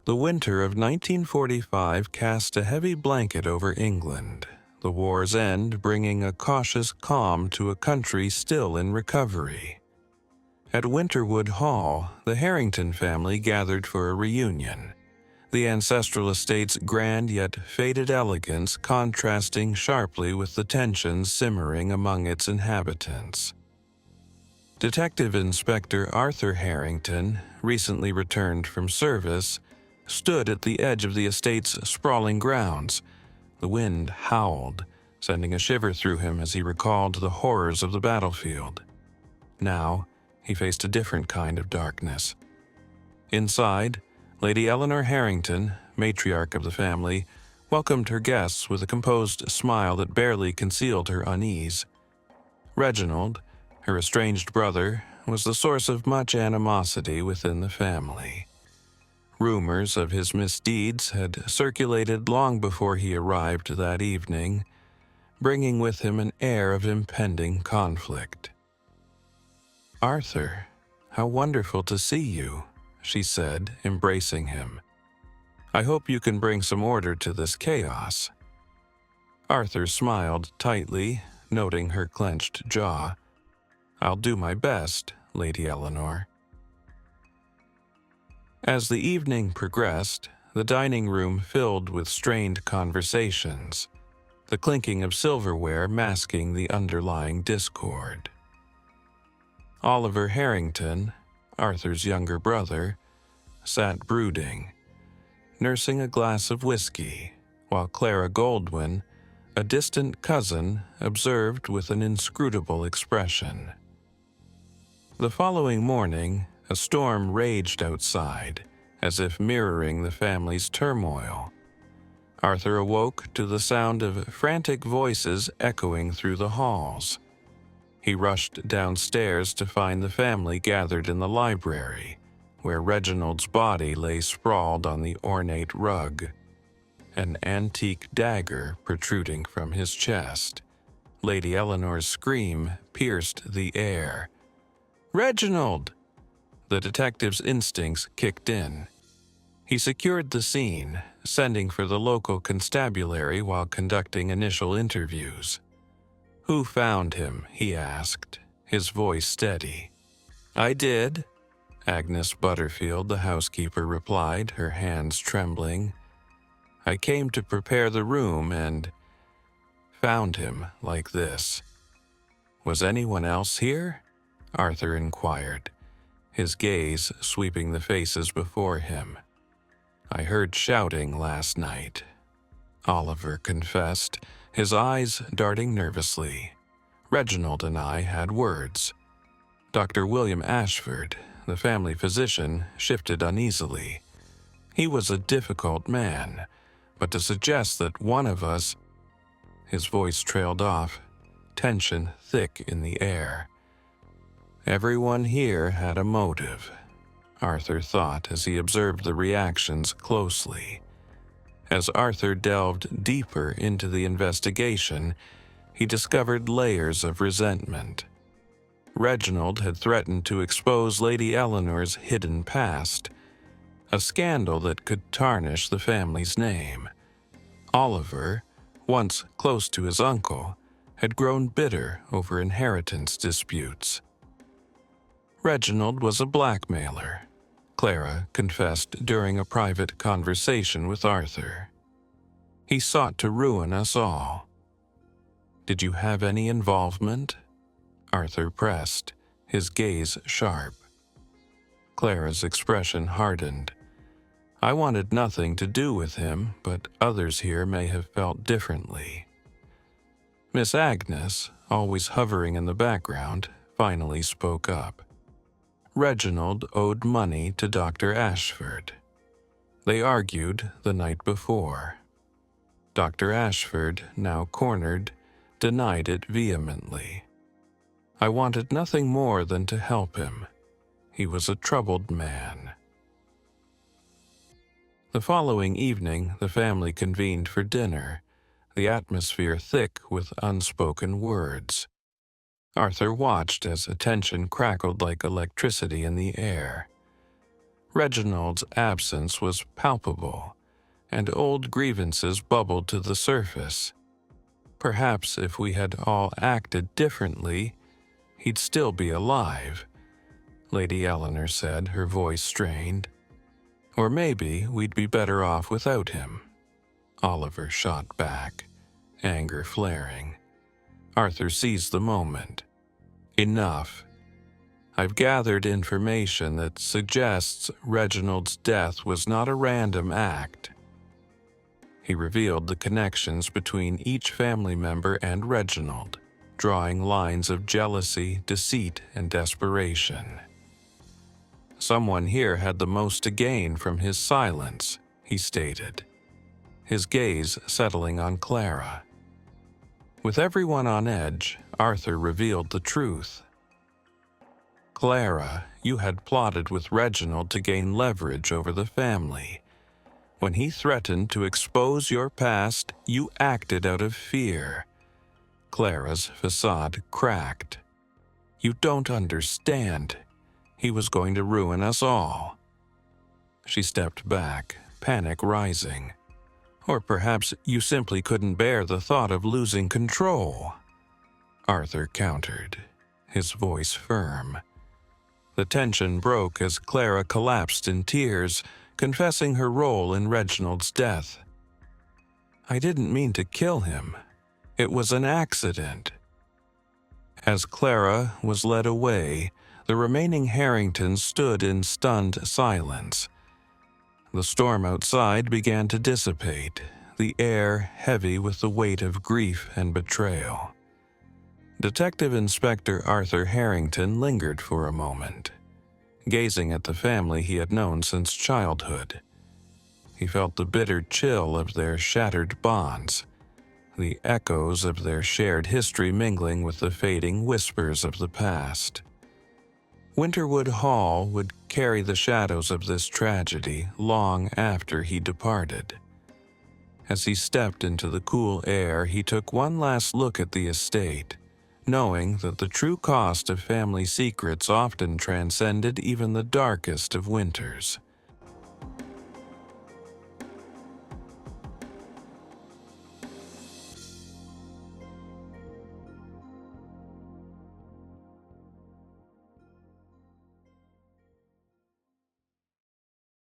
The winter of 1945 cast a heavy blanket over England, the war's end bringing a cautious calm to a country still in recovery. At Winterwood Hall, the Harrington family gathered for a reunion, the ancestral estate's grand yet faded elegance contrasting sharply with the tensions simmering among its inhabitants. Detective Inspector Arthur Harrington, recently returned from service, stood at the edge of the estate's sprawling grounds. The wind howled, sending a shiver through him as he recalled the horrors of the battlefield. Now, he faced a different kind of darkness. Inside, Lady Eleanor Harrington, matriarch of the family, welcomed her guests with a composed smile that barely concealed her unease. Reginald, her estranged brother, was the source of much animosity within the family. Rumors of his misdeeds had circulated long before he arrived that evening, bringing with him an air of impending conflict. "Arthur, how wonderful to see you," she said, embracing him. "I hope you can bring some order to this chaos." Arthur smiled tightly, noting her clenched jaw. "I'll do my best, Lady Eleanor." As the evening progressed, the dining room filled with strained conversations, the clinking of silverware masking the underlying discord. Oliver Harrington, Arthur's younger brother, sat brooding, nursing a glass of whiskey, while Clara Goldwyn, a distant cousin, observed with an inscrutable expression. The following morning, a storm raged outside, as if mirroring the family's turmoil. Arthur awoke to the sound of frantic voices echoing through the halls. He rushed downstairs to find the family gathered in the library, where Reginald's body lay sprawled on the ornate rug, an antique dagger protruding from his chest. Lady Eleanor's scream pierced the air. "Reginald!" The detective's instincts kicked in. He secured the scene, sending for the local constabulary while conducting initial interviews. "Who found him?" he asked, his voice steady. "I did," Agnes Butterfield, the housekeeper, replied, her hands trembling. "I came to prepare the room and found him like this." "Was anyone else here?" Arthur inquired, his gaze sweeping the faces before him. "I heard shouting last night," Oliver confessed, his eyes darting nervously. "Reginald and I had words." Dr. William Ashford, the family physician, shifted uneasily. He was a difficult man, but to suggest that one of us— His voice trailed off, tension thick in the air. Everyone here had a motive, Arthur thought as he observed the reactions closely. As Arthur delved deeper into the investigation, he discovered layers of resentment. Reginald had threatened to expose Lady Eleanor's hidden past, a scandal that could tarnish the family's name. Oliver, once close to his uncle, had grown bitter over inheritance disputes. Reginald was a blackmailer, Clara confessed during a private conversation with Arthur. He sought to ruin us all. "Did you have any involvement?" Arthur pressed, his gaze sharp. Clara's expression hardened. "I wanted nothing to do with him, but others here may have felt differently." Miss Agnes, always hovering in the background, finally spoke up. Reginald owed money to Dr. Ashford. They argued the night before. Dr. Ashford, now cornered, denied it vehemently. "I wanted nothing more than to help him. He was a troubled man." The following evening, the family convened for dinner, the atmosphere thick with unspoken words. Arthur watched as attention crackled like electricity in the air. Reginald's absence was palpable, and old grievances bubbled to the surface. Perhaps if we had all acted differently, he'd still be alive, Lady Eleanor said, her voice strained. Or maybe we'd be better off without him. Oliver shot back, anger flaring. Arthur seized the moment. Enough. I've gathered information that suggests Reginald's death was not a random act. He revealed the connections between each family member and Reginald, drawing lines of jealousy, deceit, and desperation. Someone here had the most to gain from his silence, he stated, his gaze settling on Clara. With everyone on edge, Arthur revealed the truth. Clara, you had plotted with Reginald to gain leverage over the family. When he threatened to expose your past, you acted out of fear. Clara's facade cracked. You don't understand. He was going to ruin us all. She stepped back, panic rising. Or perhaps you simply couldn't bear the thought of losing control. Arthur countered, his voice firm. The tension broke as Clara collapsed in tears, confessing her role in Reginald's death. I didn't mean to kill him. It was an accident. As Clara was led away, the remaining Harringtons stood in stunned silence. The storm outside began to dissipate, the air heavy with the weight of grief and betrayal. Detective Inspector Arthur Harrington lingered for a moment, gazing at the family he had known since childhood. He felt the bitter chill of their shattered bonds, the echoes of their shared history mingling with the fading whispers of the past. Winterwood Hall would carry the shadows of this tragedy long after he departed. As he stepped into the cool air, he took one last look at the estate, knowing that the true cost of family secrets often transcended even the darkest of winters.